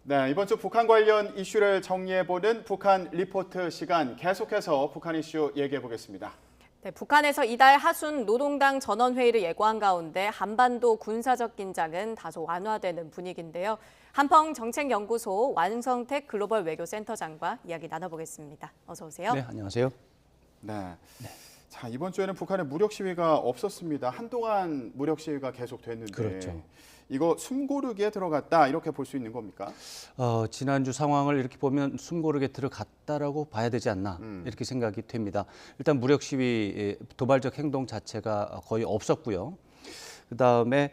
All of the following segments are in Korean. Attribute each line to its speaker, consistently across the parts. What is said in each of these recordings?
Speaker 1: 네, 이번 주 북한 관련 이슈를 정리해보는 북한 리포트 시간, 계속해서 북한 이슈 얘기해 보겠습니다.
Speaker 2: 네, 북한에서 이달 하순 노동당 전원회의를 예고한 가운데 한반도 군사적 긴장은 다소 완화되는 분위기인데요. 한펑정책연구소 완성택 글로벌 외교센터장과 이야기 나눠보겠습니다. 어서 오세요.
Speaker 3: 네, 안녕하세요.
Speaker 1: 네. 자, 이번 주에는 북한의 무력 시위가 없었습니다. 한동안 무력 시위가 계속됐는데
Speaker 3: 그렇죠.
Speaker 1: 이거 숨고르기에 들어갔다 이렇게 볼 수 있는 겁니까?
Speaker 3: 지난주 상황을 이렇게 보면 숨고르게 들어갔다라고 봐야 되지 않나 이렇게 생각이 됩니다. 일단 무력 시위, 도발적 행동 자체가 거의 없었고요. 그다음에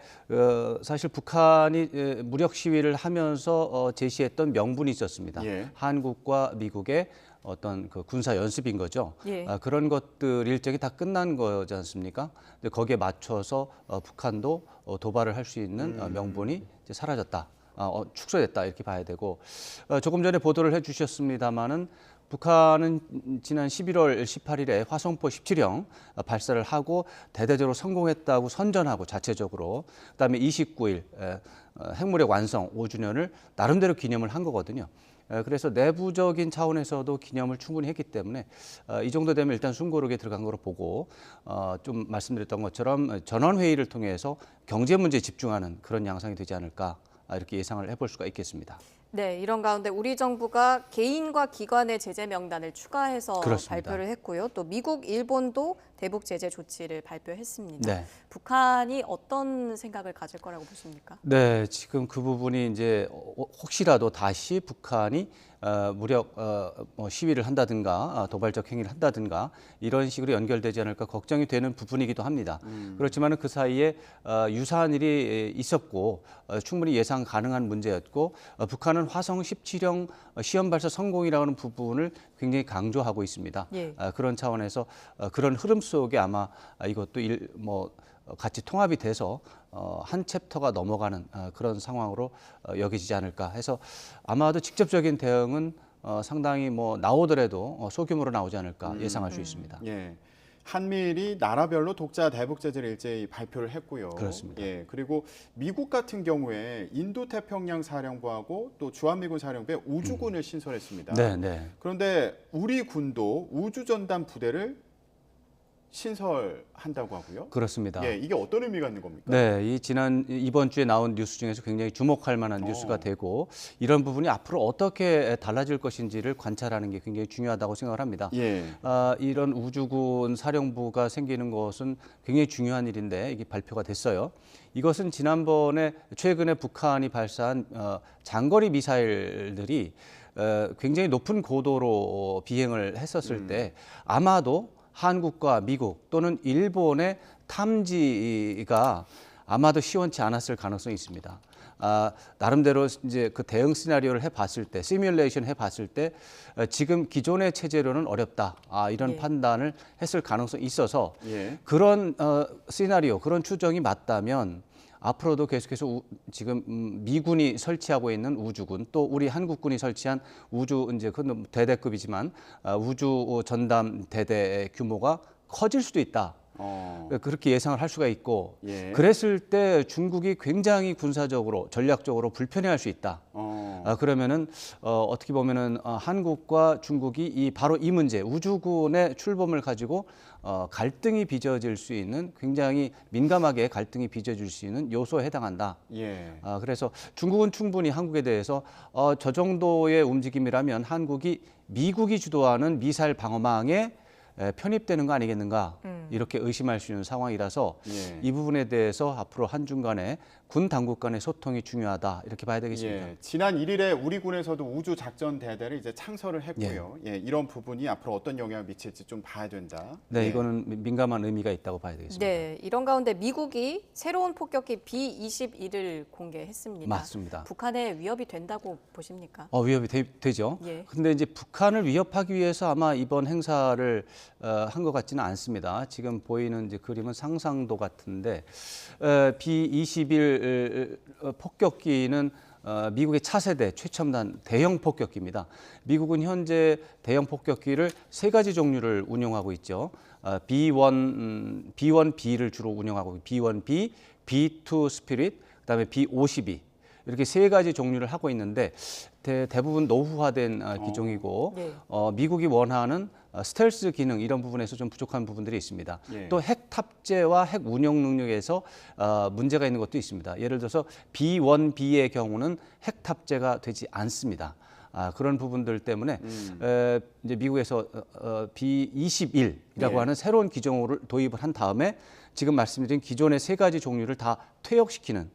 Speaker 3: 사실 북한이 무력 시위를 하면서 제시했던 명분이 있었습니다.
Speaker 1: 예.
Speaker 3: 한국과 미국의 어떤 그 군사 연습인 거죠.
Speaker 2: 예.
Speaker 3: 그런 것들 일정이 다 끝난 거지 않습니까? 근데 거기에 맞춰서 북한도 도발을 할 수 있는 명분이 이제 사라졌다, 축소됐다 이렇게 봐야 되고, 조금 전에 보도를 해주셨습니다마는 북한은 지난 11월 18일에 화성포 17형 발사를 하고 대대적으로 성공했다고 선전하고 자체적으로, 그다음에 29일 핵무력 완성 5주년을 나름대로 기념을 한 거거든요. 그래서 내부적인 차원에서도 기념을 충분히 했기 때문에 이 정도 되면 일단 숨고르게 들어간 거로 보고, 좀 말씀드렸던 것처럼 전원회의를 통해서 경제 문제에 집중하는 그런 양상이 되지 않을까 이렇게 예상을 해볼 수가 있겠습니다.
Speaker 2: 네, 이런 가운데 우리 정부가 개인과 기관의 제재 명단을 추가해서
Speaker 3: 그렇습니다.
Speaker 2: 발표를 했고요. 또 미국, 일본도 대북 제재 조치를 발표했습니다.
Speaker 3: 네.
Speaker 2: 북한이 어떤 생각을 가질 거라고 보십니까?
Speaker 3: 네, 지금 그 부분이 이제 혹시라도 다시 북한이 무력 시위를 한다든가 도발적 행위를 한다든가 이런 식으로 연결되지 않을까 걱정이 되는 부분이기도 합니다. 그렇지만 그 사이에 유사한 일이 있었고 충분히 예상 가능한 문제였고, 북한은 화성 17형 시험 발사 성공이라고 하는 부분을 굉장히 강조하고 있습니다.
Speaker 2: 예.
Speaker 3: 그런 차원에서 그런 흐름 속에 아마 이것도 같이 통합이 돼서 한 챕터가 넘어가는 그런 상황으로 여겨지지 않을까 해서, 아마도 직접적인 대응은 상당히 나오더라도 소규모로 나오지 않을까 예상할 수 있습니다.
Speaker 1: 예. 한미일이 나라별로 독자 대북 제재를 일제히 발표를 했고요.
Speaker 3: 그렇습니다.
Speaker 1: 예. 그리고 미국 같은 경우에 인도태평양 사령부하고 또 주한미군 사령부에 우주군을 신설했습니다.
Speaker 3: 네, 네.
Speaker 1: 그런데 우리 군도 우주전단 부대를 신설한다고 하고요.
Speaker 3: 그렇습니다.
Speaker 1: 예, 이게 어떤 의미가 있는 겁니까?
Speaker 3: 네, 이번 주에 나온 뉴스 중에서 굉장히 주목할 만한 뉴스가 되고, 이런 부분이 앞으로 어떻게 달라질 것인지를 관찰하는 게 굉장히 중요하다고 생각을 합니다.
Speaker 1: 예.
Speaker 3: 이런 우주군 사령부가 생기는 것은 굉장히 중요한 일인데 이게 발표가 됐어요. 이것은 지난번에 최근에 북한이 발사한 장거리 미사일들이 굉장히 높은 고도로 비행을 했었을 때 아마도 한국과 미국 또는 일본의 탐지가 아마도 시원치 않았을 가능성이 있습니다. 나름대로 이제 그 대응 시나리오를 해봤을 때, 시뮬레이션 해봤을 때 지금 기존의 체제로는 어렵다, 이런
Speaker 2: 예.
Speaker 3: 판단을 했을 가능성이 있어서
Speaker 1: 예.
Speaker 3: 그런 시나리오, 그런 추정이 맞다면 앞으로도 계속해서 지금 미군이 설치하고 있는 우주군, 또 우리 한국군이 설치한 우주, 이제 그건 대대급이지만 우주 전담 대대 규모가 커질 수도 있다. 그렇게 예상을 할 수가 있고,
Speaker 1: 예.
Speaker 3: 그랬을 때 중국이 굉장히 군사적으로 전략적으로 불편해할 수 있다. 그러면은 어떻게 보면은 한국과 중국이 바로 이 문제, 우주군의 출범을 가지고 갈등이 빚어질 수 있는, 굉장히 민감하게 갈등이 빚어질 수 있는 요소에 해당한다.
Speaker 1: 예.
Speaker 3: 그래서 중국은 충분히 한국에 대해서 저 정도의 움직임이라면 한국이 미국이 주도하는 미사일 방어망에 편입되는 거 아니겠는가, 이렇게 의심할 수 있는 상황이라서
Speaker 1: 예.
Speaker 3: 이 부분에 대해서 앞으로 한중 간의 군 당국 간의 소통이 중요하다, 이렇게 봐야 되겠습니다.
Speaker 1: 예, 지난 1일에 우리 군에서도 우주 작전 대대를 이제 창설을 했고요. 예, 이런 부분이 앞으로 어떤 영향을 미칠지 좀 봐야 된다.
Speaker 3: 네,
Speaker 1: 예.
Speaker 3: 이거는 민감한 의미가 있다고 봐야 되겠습니다.
Speaker 2: 네, 이런 가운데 미국이 새로운 폭격기 B-21을 공개했습니다.
Speaker 3: 맞습니다.
Speaker 2: 북한에 위협이 된다고 보십니까?
Speaker 3: 위협이 되죠.
Speaker 2: 예.
Speaker 3: 근데 이제 북한을 위협하기 위해서 아마 이번 행사를 한 것 같지는 않습니다. 지금 보이는 이제 그림은 상상도 같은데, B-21 폭격기는 미국의 차세대 최첨단 대형 폭격기입니다. 미국은 현재 대형 폭격기를 세 가지 종류를 운용하고 있죠. B1B를 주로 운영하고 B1B, B2 스피릿, 그다음에 B52. 이렇게 세 가지 종류를 하고 있는데 대부분 노후화된 기종이고
Speaker 2: 네.
Speaker 3: 미국이 원하는 스텔스 기능 이런 부분에서 좀 부족한 부분들이 있습니다.
Speaker 1: 예.
Speaker 3: 또 핵 탑재와 핵 운용 능력에서 문제가 있는 것도 있습니다. 예를 들어서 B1B의 경우는 핵 탑재가 되지 않습니다. 그런 부분들 때문에 이제 미국에서 B21이라고
Speaker 1: 예.
Speaker 3: 하는 새로운 기종을 도입을 한 다음에 지금 말씀드린 기존의 세 가지 종류를 다 퇴역시키는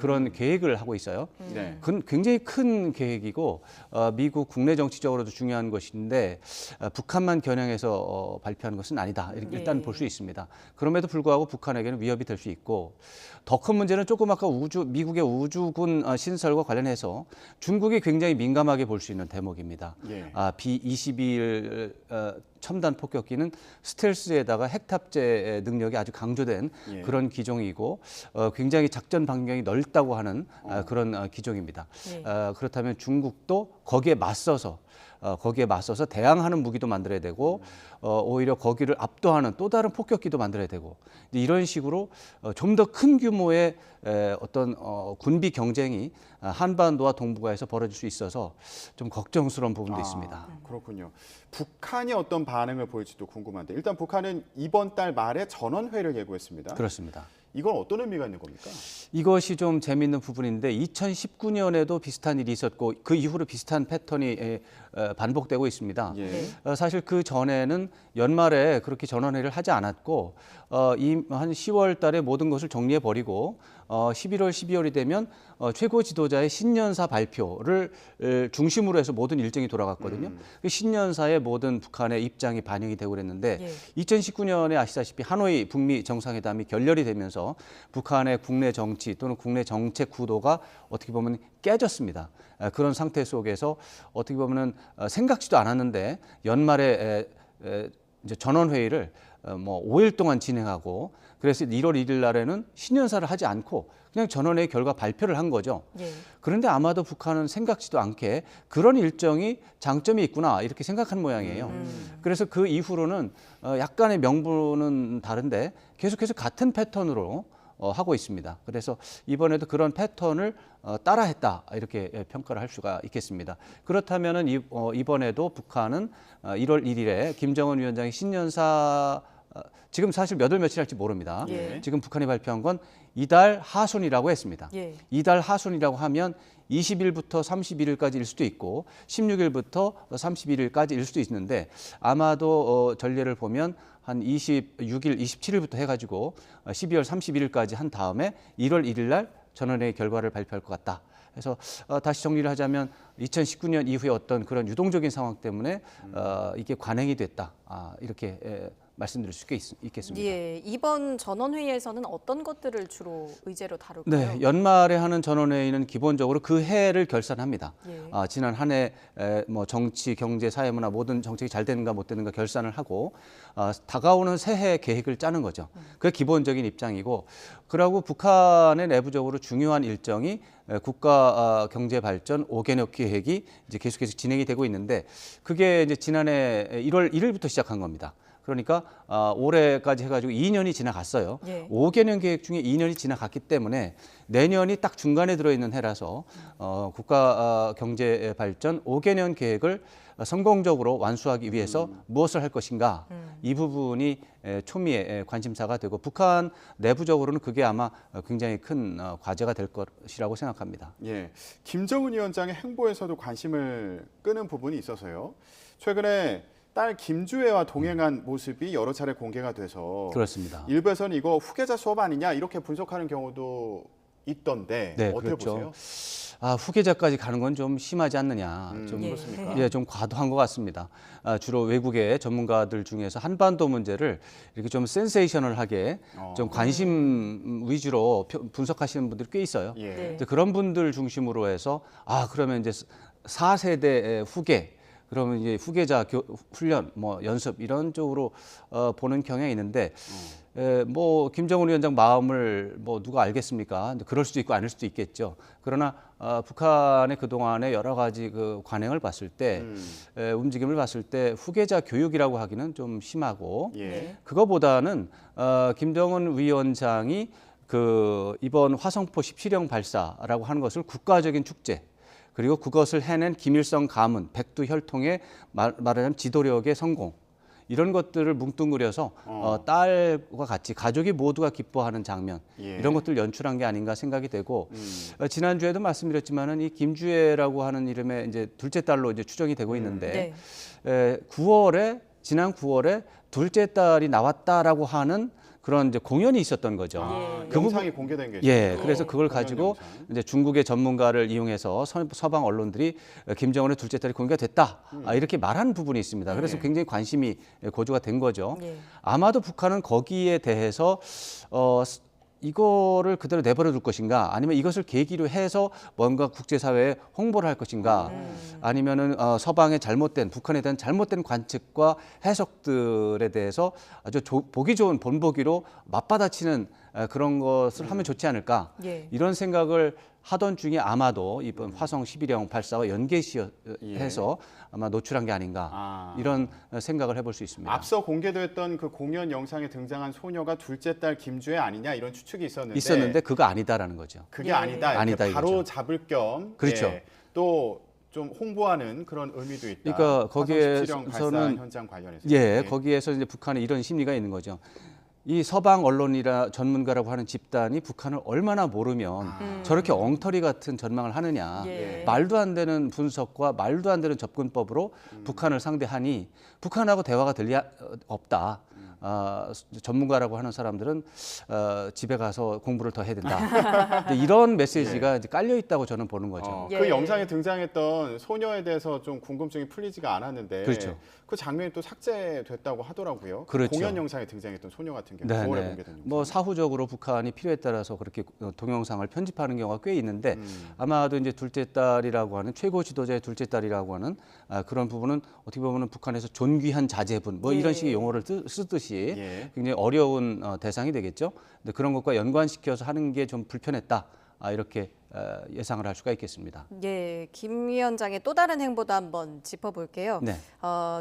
Speaker 3: 그런 계획을 하고 있어요.
Speaker 1: 네.
Speaker 3: 그건 굉장히 큰 계획이고 미국 국내 정치적으로도 중요한 것인데 북한만 겨냥해서 발표한 것은 아니다. 일단
Speaker 2: 네.
Speaker 3: 볼 수 있습니다. 그럼에도 불구하고 북한에게는 위협이 될 수 있고 더 큰 문제는 조금 아까 미국의 우주군 신설과 관련해서 중국이 굉장히 민감하게 볼 수 있는 대목입니다.
Speaker 1: 예.
Speaker 3: B-22 첨단 폭격기는 스텔스에다가 핵 탑재 능력이 아주 강조된
Speaker 1: 예.
Speaker 3: 그런 기종이고 굉장히 작전 반경이 넓다고 하는 그런 기종입니다.
Speaker 2: 네.
Speaker 3: 그렇다면 중국도 거기에 맞서서 대항하는 무기도 만들어야 되고 오히려 거기를 압도하는 또 다른 폭격기도 만들어야 되고 이런 식으로 좀 더 큰 규모의 어떤 군비 경쟁이 한반도와 동북아에서 벌어질 수 있어서 좀 걱정스러운 부분도 있습니다.
Speaker 1: 그렇군요. 북한이 어떤 반응을 보일지도 궁금한데 일단 북한은 이번 달 말에 전원회의를 예고했습니다.
Speaker 3: 그렇습니다.
Speaker 1: 이건 어떤 의미가 있는 겁니까?
Speaker 3: 이것이 좀 재미있는 부분인데 2019년에도 비슷한 일이 있었고 그 이후로 비슷한 패턴이 반복되고 있습니다.
Speaker 1: 예.
Speaker 3: 사실 그 전에는 연말에 그렇게 전원회의를 하지 않았고 한 10월 달에 모든 것을 정리해 버리고 11월, 12월이 되면 최고 지도자의 신년사 발표를 중심으로 해서 모든 일정이 돌아갔거든요. 그 신년사에 모든 북한의 입장이 반영이 되고 그랬는데
Speaker 2: 예.
Speaker 3: 2019년에 아시다시피 하노이 북미 정상회담이 결렬이 되면서 북한의 국내 정치 또는 국내 정책 구도가 어떻게 보면 깨졌습니다. 그런 상태 속에서 어떻게 보면은 생각지도 않았는데 연말에 이제 전원회의를 뭐 5일 동안 진행하고 그래서 1월 1일 날에는 신년사를 하지 않고 그냥 전원회의 결과 발표를 한 거죠.
Speaker 2: 예.
Speaker 3: 그런데 아마도 북한은 생각지도 않게 그런 일정이 장점이 있구나 이렇게 생각한 모양이에요. 그래서 그 이후로는 약간의 명분은 다른데 계속해서 같은 패턴으로 하고 있습니다. 그래서 이번에도 그런 패턴을 따라했다 이렇게 평가를 할 수가 있겠습니다. 그렇다면은 이번에도 북한은 1월 1일에 김정은 위원장이 신년사 지금 사실 몇 월 며칠 할지 모릅니다.
Speaker 2: 예.
Speaker 3: 지금 북한이 발표한 건 이달 하순이라고 했습니다.
Speaker 2: 예.
Speaker 3: 이달 하순이라고 하면 20일부터 31일까지일 수도 있고 16일부터 31일까지일 수도 있는데 아마도 전례를 보면 한 26일, 27일부터 해가지고 12월 31일까지 한 다음에 1월 1일 날 전원회의 결과를 발표할 것 같다. 그래서 다시 정리를 하자면 2019년 이후에 어떤 그런 유동적인 상황 때문에 이게 관행이 됐다. 이렇게 말씀드릴 수 있겠습니다.
Speaker 2: 예, 이번 전원회의에서는 어떤 것들을 주로 의제로 다룰까요?
Speaker 3: 네, 연말에 하는 전원회의는 기본적으로 그 해를 결산합니다.
Speaker 2: 예.
Speaker 3: 지난 한 해 뭐 정치, 경제, 사회문화 모든 정책이 잘 되는가 못 되는가 결산을 하고 다가오는 새해 계획을 짜는 거죠. 그게 기본적인 입장이고, 그리고 북한의 내부적으로 중요한 일정이 국가 경제 발전 5개년 계획이 이제 계속해서 진행이 되고 있는데 그게 이제 지난해 1월 1일부터 시작한 겁니다. 그러니까 올해까지 해가지고 2년이 지나갔어요.
Speaker 2: 예.
Speaker 3: 5개년 계획 중에 2년이 지나갔기 때문에 내년이 딱 중간에 들어있는 해라서 국가 경제 발전 5개년 계획을 성공적으로 완수하기 위해서 무엇을 할 것인가 이 부분이 초미의 관심사가 되고 북한 내부적으로는 그게 아마 굉장히 큰 과제가 될 것이라고 생각합니다.
Speaker 1: 예, 김정은 위원장의 행보에서도 관심을 끄는 부분이 있어서요. 최근에 딸 김주애와 동행한 모습이 여러 차례 공개가 돼서
Speaker 3: 그렇습니다.
Speaker 1: 일부에서는 이거 후계자 수업 아니냐 이렇게 분석하는 경우도 있던데
Speaker 3: 네,
Speaker 1: 어떻게
Speaker 3: 그렇죠.
Speaker 1: 보세요?
Speaker 3: 후계자까지 가는 건 좀 심하지 않느냐. 좀
Speaker 1: 그렇습니까?
Speaker 3: 예, 좀 과도한 것 같습니다. 주로 외국의 전문가들 중에서 한반도 문제를 이렇게 좀 센세이셔널하게 좀 관심 위주로 분석하시는 분들이 꽤 있어요.
Speaker 1: 예.
Speaker 2: 네.
Speaker 3: 이제 그런 분들 중심으로 해서 그러면 이제 4세대 후계 그러면 이제 후계자 훈련, 뭐 연습 이런 쪽으로 보는 경향이 있는데 뭐 김정은 위원장 마음을 뭐 누가 알겠습니까? 근데 그럴 수도 있고 아닐 수도 있겠죠. 그러나 북한의 그 동안의 여러 가지 그 관행을 봤을 때 움직임을 봤을 때 후계자 교육이라고 하기는 좀 심하고
Speaker 1: 예.
Speaker 3: 그거보다는 김정은 위원장이 그 이번 화성포 17형 발사라고 하는 것을 국가적인 축제, 그리고 그것을 해낸 김일성 가문, 백두 혈통의 말하자면 지도력의 성공, 이런 것들을 뭉뚱그려서 딸과 같이 가족이 모두가 기뻐하는 장면,
Speaker 1: 예.
Speaker 3: 이런 것들을 연출한 게 아닌가 생각이 되고, 지난주에도 말씀드렸지만은 이 김주애라고 하는 이름의 이제 둘째 딸로 이제 추정이 되고 있는데, 지난 9월에 둘째 딸이 나왔다라고 하는 그런 이제 공연이 있었던 거죠.
Speaker 1: 그 영상이 공개된 게 있어요.
Speaker 3: 예, 그래서 그걸 가지고
Speaker 1: 영상.
Speaker 3: 이제 중국의 전문가를 이용해서 서방 언론들이 김정은의 둘째 딸이 공개가 됐다, 이렇게 말한 부분이 있습니다. 그래서 굉장히 관심이 고조가 된 거죠. 아마도 북한은 거기에 대해서 이거를 그대로 내버려 둘 것인가, 아니면 이것을 계기로 해서 뭔가 국제사회에 홍보를 할 것인가, 아니면은 서방의 잘못된, 북한에 대한 잘못된 관측과 해석들에 대해서 아주 보기 좋은 본보기로 맞받아치는 그런 것을 하면 좋지 않을까, 이런 생각을 하던 중에 아마도 이번 화성 11형 발사와 연계시해서 아마 노출한 게 아닌가, 이런 생각을 해볼 수 있습니다.
Speaker 1: 앞서 공개됐던 그 공연 영상에 등장한 소녀가 둘째 딸 김주애 아니냐, 이런 추측이 있었는데
Speaker 3: 그거 아니다라는 거죠.
Speaker 1: 그게 아니다.
Speaker 3: 아니다,
Speaker 1: 바로
Speaker 3: 이거죠.
Speaker 1: 잡을 겸
Speaker 3: 그렇죠.
Speaker 1: 또 좀 홍보하는 그런 의미도 있다.
Speaker 3: 그러니까
Speaker 1: 거기에서는 발사 현장 관련해서.
Speaker 3: 거기에서 이제 북한에 이런 심리가 있는 거죠. 이 서방 언론이라 전문가라고 하는 집단이 북한을 얼마나 모르면 저렇게 엉터리 같은 전망을 하느냐, 말도 안 되는 분석과 말도 안 되는 접근법으로 북한을 상대하니 북한하고 대화가 될 리 없다. 전문가라고 하는 사람들은 집에 가서 공부를 더 해야 된다. 이런 메시지가 이제 깔려 있다고 저는 보는 거죠.
Speaker 1: 그 영상에 등장했던 소녀에 대해서 좀 궁금증이 풀리지가 않았는데,
Speaker 3: 그렇죠.
Speaker 1: 그 장면이 또 삭제됐다고 하더라고요.
Speaker 3: 그렇죠.
Speaker 1: 공연 영상에 등장했던 소녀 같은 경우 9월에 공개된 영상.
Speaker 3: 뭐 사후적으로 북한이 필요에 따라서 그렇게 동영상을 편집하는 경우가 꽤 있는데, 아마도 이제 둘째 딸이라고 하는, 최고 지도자의 둘째 딸이라고 하는 그런 부분은 어떻게 보면 북한에서 존귀한 자제분, 뭐 이런 식의 용어를 쓰듯이 굉장히 어려운 대상이 되겠죠. 근데 그런 것과 연관시켜서 하는 게 좀 불편했다, 이렇게 예상을 할 수가 있겠습니다.
Speaker 2: 김 위원장의 또 다른 행보도 한번 짚어볼게요.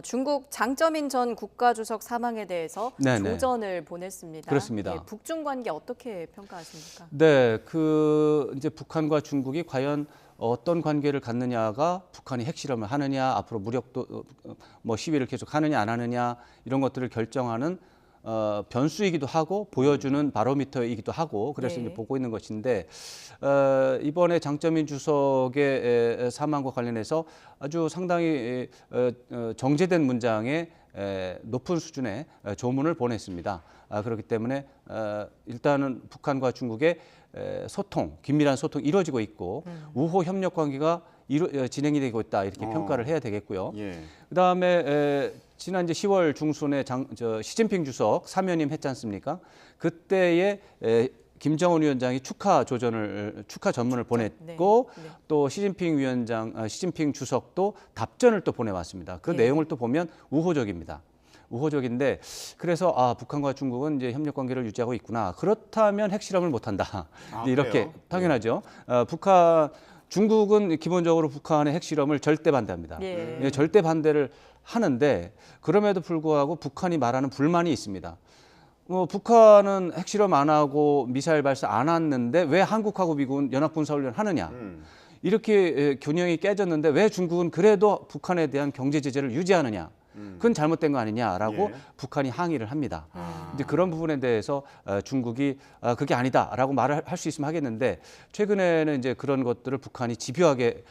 Speaker 2: 중국 장쩌민 전 국가주석 사망에 대해서 조전을 보냈습니다.
Speaker 3: 그렇습니다.
Speaker 2: 북중 관계 어떻게 평가하십니까?
Speaker 3: 네, 그 이제 북한과 중국이 과연 어떤 관계를 갖느냐가 북한이 핵실험을 하느냐, 앞으로 무력도 뭐 시위를 계속 하느냐 안 하느냐, 이런 것들을 결정하는 변수이기도 하고 보여주는 바로미터이기도 하고, 그래서 이제 보고 있는 것인데, 이번에 장쩌민 주석의 사망과 관련해서 아주 상당히 정제된 문장의 높은 수준의 조문을 보냈습니다. 그렇기 때문에 일단은 북한과 중국의 소통, 긴밀한 소통이 이루어지고 있고, 우호 협력 관계가 진행이 되고 있다, 이렇게 평가를 해야 되겠고요. 그다음에 지난 이제 10월 중순에 시진핑 주석 사면임 했지 않습니까? 그때에 김정은 위원장이 축하 전문을 보냈고, 또 시진핑 주석도 답전을 또 보내왔습니다. 그 내용을 또 보면 우호적입니다. 우호적인데, 그래서 북한과 중국은 이제 협력 관계를 유지하고 있구나. 그렇다면 핵실험을 못한다. 이렇게 당연하죠. 중국은 기본적으로 북한의 핵실험을 절대 반대합니다. 절대 반대를 하는데, 그럼에도 불구하고 북한이 말하는 불만이 있습니다. 북한은 핵실험 안 하고 미사일 발사 안 했는데 왜 한국하고 미국은 연합군사훈련 하느냐. 이렇게 균형이 깨졌는데 왜 중국은 그래도 북한에 대한 경제 제재를 유지하느냐. 그건 잘못된 거 아니냐라고 북한이 항의를 합니다. 이제 그런 부분에 대해서 중국이 그게 아니다라고 말을 할 수 있으면 하겠는데, 최근에는 이제 그런 것들을 북한이 집요하게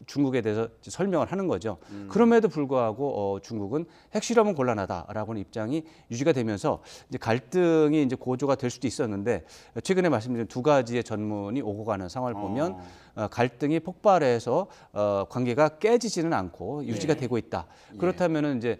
Speaker 3: 중국에 대해서 설명을 하는 거죠. 그럼에도 불구하고 중국은 핵실험은 곤란하다라고 하는 입장이 유지가 되면서 이제 갈등이 이제 고조가 될 수도 있었는데, 최근에 말씀드린 두 가지의 전문이 오고 가는 상황을 보면 갈등이 폭발해서 관계가 깨지지는 않고 유지가 되고 있다. 그렇다면은 이제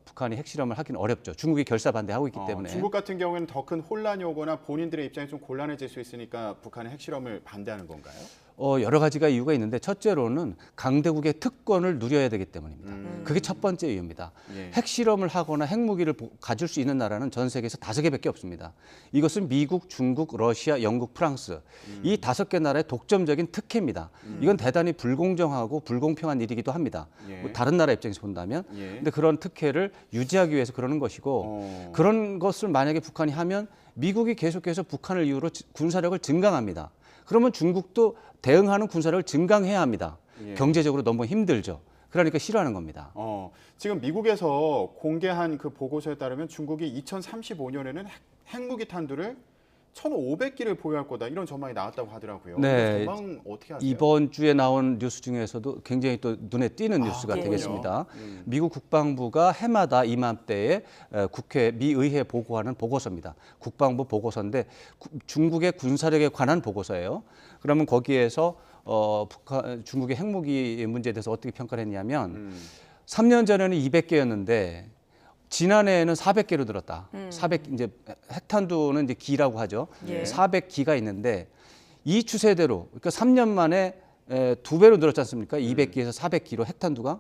Speaker 3: 북한이 핵실험을 하기는 어렵죠. 중국이 결사 반대하고 있기 때문에.
Speaker 1: 중국 같은 경우에는 더 큰 혼란이 오거나 본인들의 입장이 좀 곤란해질 수 있으니까 북한의 핵실험을 반대하는 건가요?
Speaker 3: 여러 가지가 이유가 있는데 첫째로는 강대국의 특권을 누려야 되기 때문입니다. 그게 첫 번째 이유입니다.
Speaker 1: 예.
Speaker 3: 핵실험을 하거나 핵무기를 가질 수 있는 나라는 전 세계에서 5개밖에 없습니다. 이것은 미국, 중국, 러시아, 영국, 프랑스 이 5개 나라의 독점적인 특혜입니다. 이건 대단히 불공정하고 불공평한 일이기도 합니다.
Speaker 1: 예.
Speaker 3: 뭐 다른 나라 입장에서 본다면.
Speaker 1: 예.
Speaker 3: 근데 그런 특혜를 유지하기 위해서 그러는 것이고 그런 것을 만약에 북한이 하면 미국이 계속해서 북한을 이유로 군사력을 증강합니다. 그러면 중국도 대응하는 군사력을 증강해야 합니다.
Speaker 1: 예.
Speaker 3: 경제적으로 너무 힘들죠. 그러니까 싫어하는 겁니다.
Speaker 1: 지금 미국에서 공개한 그 보고서에 따르면 중국이 2035년에는 핵무기 탄두를 1,500기를 보유할 거다 이런 전망이 나왔다고 하더라고요.
Speaker 3: 네.
Speaker 1: 전망 어떻게 하세요?
Speaker 3: 이번 주에 나온 뉴스 중에서도 굉장히 또 눈에 띄는 뉴스가
Speaker 1: 그렇군요.
Speaker 3: 되겠습니다. 미국 국방부가 해마다 이맘때에 미 의회에 보고하는 보고서입니다. 국방부 보고서인데 중국의 군사력에 관한 보고서예요. 그러면 거기에서 중국의 핵무기 문제에 대해서 어떻게 평가를 했냐면 3년 전에는 200개였는데 지난해에는 400개로 늘었다. 400 이제 핵탄두는 이제 기라고 하죠.
Speaker 2: 예.
Speaker 3: 400기가 있는데 이 추세대로 그러니까 3년 만에 2배로 늘었지 않습니까? 200기에서 400기로 핵탄두가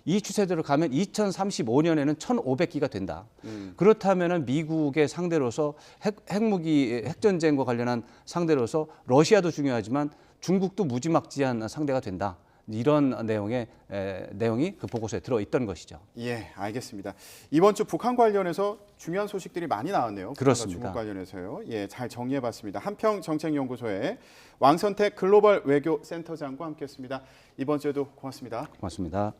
Speaker 3: 이 추세대로 가면 2035년에는 1,500기가 된다. 그렇다면은 미국의 상대로서 핵무기 핵전쟁과 관련한 상대로서 러시아도 중요하지만 중국도 무지막지한 상대가 된다. 이런 내용이 그 보고서에 들어있던 것이죠.
Speaker 1: 예, 알겠습니다. 이번 주 북한 관련해서 중요한 소식들이 많이 나왔네요. 북한과
Speaker 3: 그렇습니다.
Speaker 1: 중국 관련해서요. 예, 잘 정리해봤습니다. 한평정책연구소의 왕선택 글로벌 외교 센터장과 함께했습니다. 이번 주에도 고맙습니다.
Speaker 3: 고맙습니다.